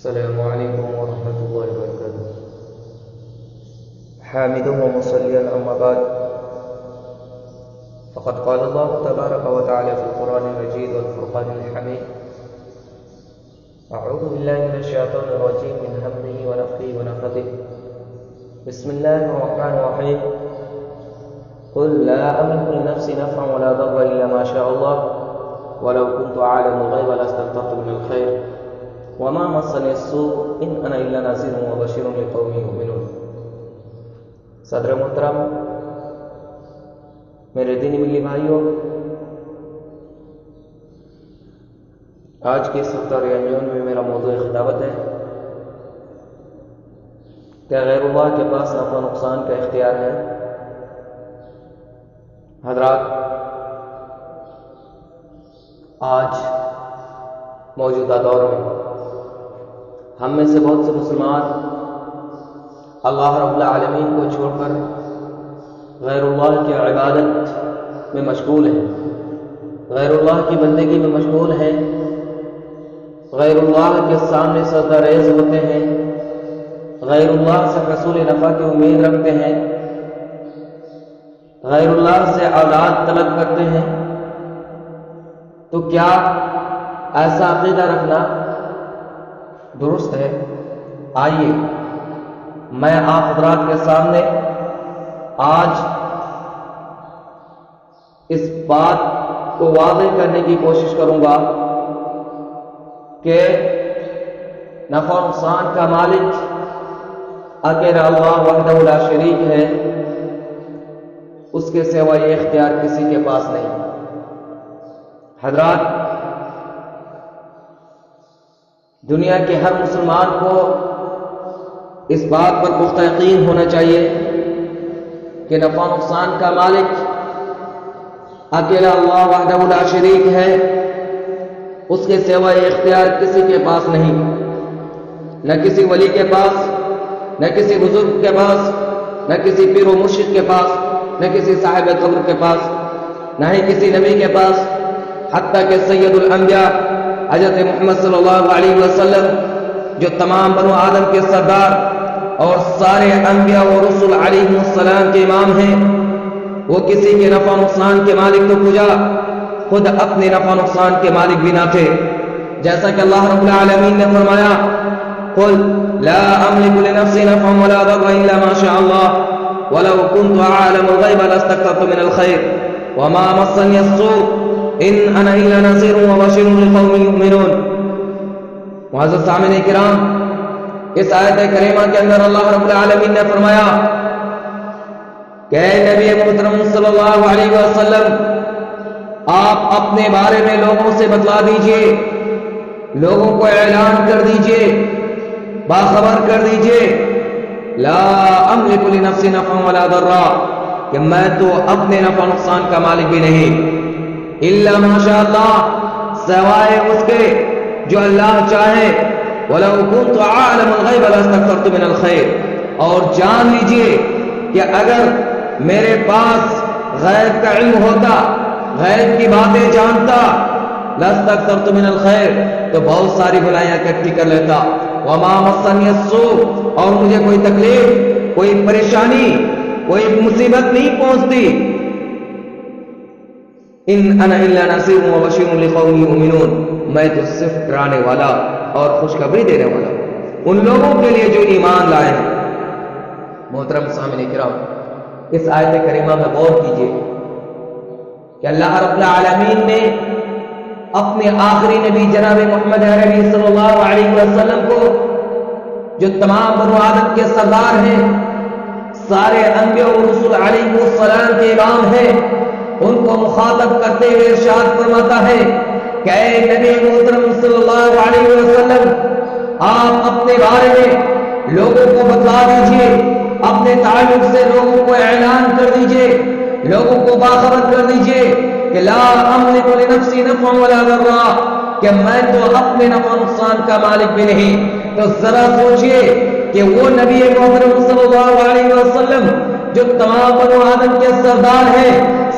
السلام عليكم ورحمة الله وبركاته. حامدا ومصليا أما بعد، فقد قال الله تبارك وتعالى في القرآن المجيد والفرقان الحميد: أعوذ بالله من الشيطان الرجيم من همزه ونفخه ونفثه. بسم الله الرحمن الرحيم. قل لا أملك لنفسي نفعا ولا ضرا إلا ما شاء الله ولو كنت أعلم الغيب لاستكثرت من الخير وما مسني السوء إن أنا إلا نذير وبشير لقوم يؤمنون. صدر محترم، میرے دینی ملی بھائیوں، آج کے اس ہفتہ ریانجون میں میرا موضوع خطابت ہے کہ غیر اللہ کے پاس نفع و نقصان کا اختیار ہے. حضرات، آج موجودہ دور میں ہم میں سے بہت سے مسلمان اللہ رب العالمین کو چھوڑ کر غیر اللہ کی عبادت میں مشغول ہیں، غیر اللہ کی بندگی میں مشغول ہیں، غیر اللہ کے سامنے سجدہ ریز ہوتے ہیں، غیر اللہ سے حصول نفع کی امید رکھتے ہیں، غیر اللہ سے اولاد طلب کرتے ہیں. تو کیا ایسا عقیدہ رکھنا درست ہے؟ آئیے میں آپ حضرات کے سامنے آج اس بات کو واضح کرنے کی کوشش کروں گا کہ نفع و نقصان کا مالک اکیلا اللہ وحدہ لا شریک ہے، اس کے سوا یہ اختیار کسی کے پاس نہیں. حضرات، دنیا کے ہر مسلمان کو اس بات پر پختہ یقین ہونا چاہیے کہ نفع و نقصان کا مالک اکیلا اللہ وحدہ لا شریک ہے، اس کے سوا یہ اختیار کسی کے پاس نہیں، نہ کسی ولی کے پاس، نہ کسی بزرگ کے پاس، نہ کسی پیر و مرشد کے پاس، نہ کسی صاحب قبر کے پاس، نہ ہی کسی نبی کے پاس. حتیٰ کہ سید الانبیاء حضرت محمد صلی اللہ علیہ وسلم جو تمام بنو آدم کے سردار اور سارے انبیاء و رسول علیہ السلام کے امام ہیں، وہ کسی کے نفع و نقصان کے مالک تو پوجا، خود اپنے نفع و نقصان کے مالک بھی نہ تھے. جیسا کہ اللہ رب العالمین نے فرمایا: قل لا املک لنفسی نفعا ولا ضرا الا ما شاء اللہ ولو كنت اعلم الغیب لاستكثرت من الخیر وما مسنی السوء ان انا الا نذیر وبشیر لقوم یؤمنون. معزز سامعین کرام، اس آیت کریمہ کے اندر اللہ رب العالمین نے فرمایا کہ اے نبی محترم صلی اللہ علیہ وسلم، آپ اپنے بارے میں لوگوں سے بتلا دیجئے، لوگوں کو اعلان کر دیجئے، باخبر کر دیجئے: لا املک لنفسی نفعا ولا ضرا، کہ میں تو اپنے نفع نقصان کا مالک بھی نہیں، الا ما شاء اللہ، سوائے اس کے جو اللہ چاہے. ولو كنت عالم الغیب لاستكثرت من الخیر، اور جان لیجئے کہ اگر میرے پاس غیب کا علم ہوتا، غیب کی باتیں جانتا، لاستكثرت من الخیر، تو بہت ساری بھلائیاں اکٹھی کر لیتا. وما مسنی السوء، اور مجھے کوئی تکلیف، کوئی پریشانی، کوئی مصیبت نہیں پہنچتی. ان انا الا نذیر وبشیر لقوم یؤمنون، میں تو صرف ڈرانے والا اور خوشخبری دینے والا ان لوگوں کے لیے جو ایمان لائے ہیں. محترم سامعین کرام، اس آیت کریمہ میں غور کیجیے کہ اللہ رب العالمین نے اپنے آخری نبی جناب محمد عربی صلی اللہ علیہ وسلم کو، جو تمام بنو آدم کے سردار ہیں، سارے انبیاء و رسول علیہ السلام کے امام ہیں، ان کو مخاطب کرتے ہوئے ارشاد فرماتا ہے کہ اے نبی محترم صلی اللہ علیہ وسلم، آپ اپنے بارے میں لوگوں کو بتلا دیجئے، اپنے تعلق سے لوگوں کو اعلان کر دیجئے، لوگوں کو باخبر کر دیجئے کہ لا املک لنفسی نفعا ولا ضرا، کہ میں تو اپنے نفع نقصان کا مالک بھی نہیں. تو ذرا سوچئے کہ وہ نبی محترم صلی اللہ علیہ وسلم جو تمام بنو آدم کے سردار ہیں،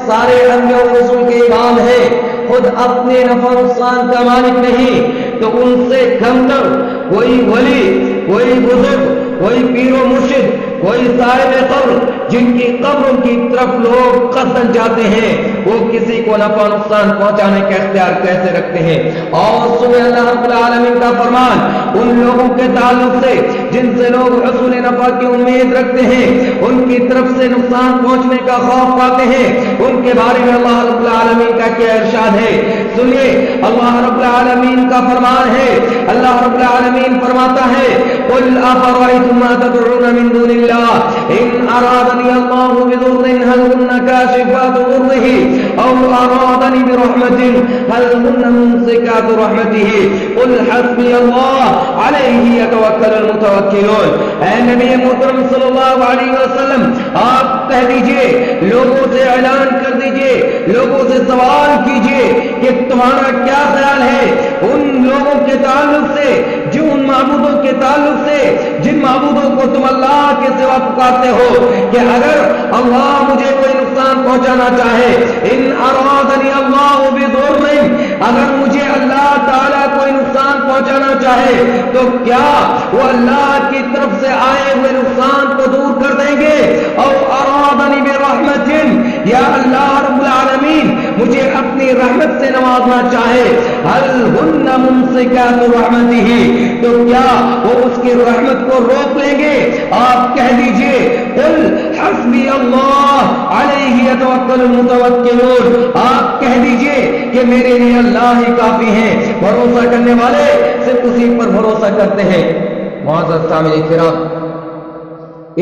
سارے انبیاء و رسول کے امام ہیں، خود اپنے نفع نقصان کا مالک نہیں، تو ان سے کم کر کوئی ولی، کوئی بزرگ، کوئی پیر و مرشد، کوئی صاحب قبر، جن کی قبروں کی طرف لوگ قصدن جاتے ہیں، وہ کسی کو نفع نقصان پہنچانے کا اختیار کیسے رکھتے ہیں؟ اور سنیں اللہ رب العالمین کا فرمان ان لوگوں کے تعلق سے جن سے لوگ حصول نفع کی امید رکھتے ہیں، ان کی طرف سے نقصان پہنچنے کا خوف پاتے ہیں، ان کے بارے میں اللہ رب العالمین کا کیا ارشاد ہے؟ سنیے، اللہ رب العالمین کا فرمان ہے، اللہ رب العالمین فرماتا ہے قل افرأيتم ما تدعون من دون الله ان ارادني الله بضر هل هن كاشفات ضره او ارادني برحمة هل هن ممسكات رحمته قل حسبي الله عليه يتوكل المتوكلون۔ اے نبی محترم صلی اللہ علیہ وسلم، آپ کہہ دیجئے، لوگوں سے اعلان کر دیجئے، لوگوں سے سوال کیجئے کہ تمہارا کیا خیال ہے ان لوگوں کے تعلق سے جو ان معبودوں کے تعلق سے جن معبودوں کو تم اللہ کے سوا پکارتے ہو، کہ اگر اللہ مجھے کوئی نقصان پہنچانا چاہے، ان ارادنی اللہ بضر، اگر مجھے اللہ تعالیٰ کوئی نقصان پہنچانا چاہے تو کیا وہ اللہ کی طرف سے آئے ہوئے نقصان کو دور کر دیں گے؟ او ارادنی برحمت، یا اللہ رب العالمین مجھے اپنی رحمت سے نوازنا چاہے، هل هن ممسکات رحمتہ، تو کیا وہ اس کی رحمت کو روک لیں گے؟ آپ کہہ دیجئے قل حسبی اللہ علیہ یتوکل المتوکلون، آپ کہہ دیجئے کہ میرے لیے اللہ ہی کافی ہیں، بھروسہ کرنے والے صرف اسی پر بھروسہ کرتے ہیں۔ معزز سامعین کرام،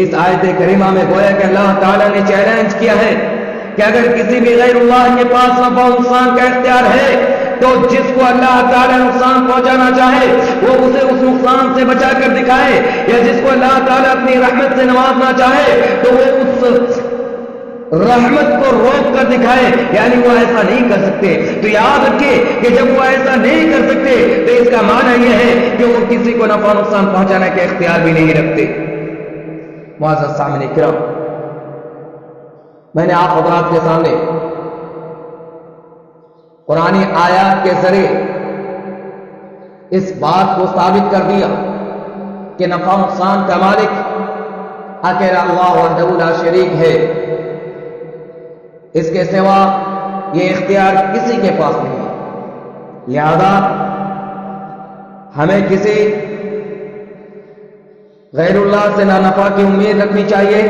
اس آیت کریمہ میں گویا کہ اللہ تعالیٰ نے چیلنج کیا ہے کہ اگر کسی بھی غیر اللہ کے پاس نفع و نقصان کا اختیار ہے تو جس کو اللہ تعالیٰ نقصان پہنچانا چاہے وہ اسے اس نقصان سے بچا کر دکھائے، یا جس کو اللہ تعالیٰ اپنی رحمت سے نوازنا چاہے تو وہ اس رحمت کو روک کر دکھائے، یعنی وہ ایسا نہیں کر سکتے۔ تو یاد رکھے کہ جب وہ ایسا نہیں کر سکتے تو اس کا معنی یہ ہے کہ وہ کسی کو نفع نقصان پہنچانے کا اختیار بھی نہیں رکھتے۔ معزز سامعین کرام، میں نے آپ حضرات کے سامنے قرآنی آیات کے ذریعے اس بات کو ثابت کر دیا کہ نفع نقصان کا مالک اکیلا اللہ وحدہ لا شریک ہے، اس کے سوا یہ اختیار کسی کے پاس نہیں ہے۔ لہذا ہمیں کسی غیر اللہ سے نہ نفع کی امید رکھنی چاہیے،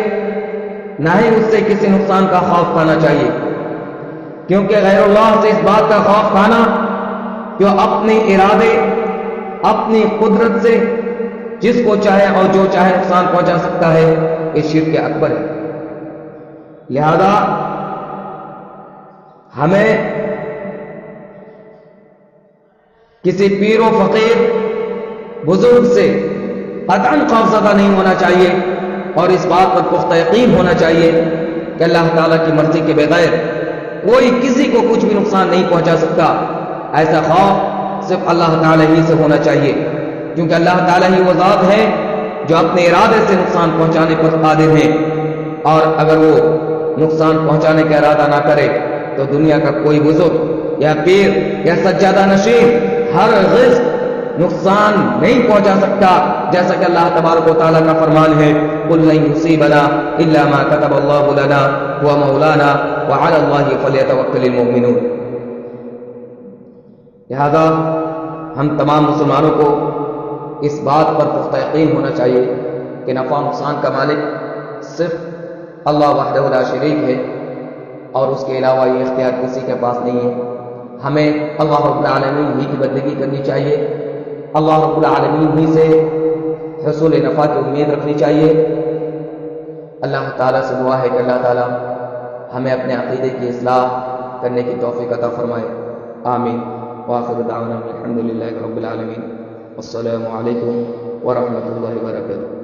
نہ ہی اس سے کسی نقصان کا خوف کھانا چاہیے، کیونکہ غیر اللہ سے اس بات کا خوف کھانا جو اپنے ارادے، اپنی قدرت سے جس کو چاہے اور جو چاہے نقصان پہنچا سکتا ہے، یہ شرک اکبر ہے۔ لہذا ہمیں کسی پیر و فقیر بزرگ سے قطعاً خوفزدہ نہیں ہونا چاہیے، اور اس بات پر پختہ یقین ہونا چاہیے کہ اللہ تعالیٰ کی مرضی کے بغیر کوئی کسی کو کچھ بھی نقصان نہیں پہنچا سکتا۔ ایسا خوف صرف اللہ تعالیٰ ہی سے ہونا چاہیے، کیونکہ اللہ تعالیٰ ہی وہ ذات ہے جو اپنے ارادے سے نقصان پہنچانے پر قادر ہے، اور اگر وہ نقصان پہنچانے کا ارادہ نہ کرے تو دنیا کا کوئی بزرگ یا پیر یا سجادہ نشین ہرگز نقصان نہیں پہنچا سکتا، جیسا کہ اللہ تبارک و تعالیٰ کا فرمان ہے قُلْ لَن يُصِيبَنَا إِلَّا مَا كَتَبَ اللَّهُ لَنَا هُوَ مَوْلَانَا وَعَلَى اللَّهِ فَلْيَتَوَكَّلِ الْمُؤْمِنُونَ۔ لہذا ہم تمام مسلمانوں کو اس بات پر پختہ یقین ہونا چاہیے کہ نفع نقصان کا مالک صرف اللہ وحدہ لا شریک ہے، اور اس کے علاوہ یہ اختیار کسی کے پاس نہیں ہے۔ ہمیں اللہ رب العالمین ہی کی بندگی کرنی چاہیے، اللہ رب العالمین ہی سے حصول نفع کی امید رکھنی چاہیے۔ اللہ تعالیٰ سے دعا ہے کہ اللہ تعالیٰ ہمیں اپنے عقیدے کی اصلاح کرنے کی توفیق عطا فرمائے، آمین۔ وآخر دعوانا الحمد للہ رب العالمین، السلام علیکم ورحمۃ اللہ وبرکاتہ۔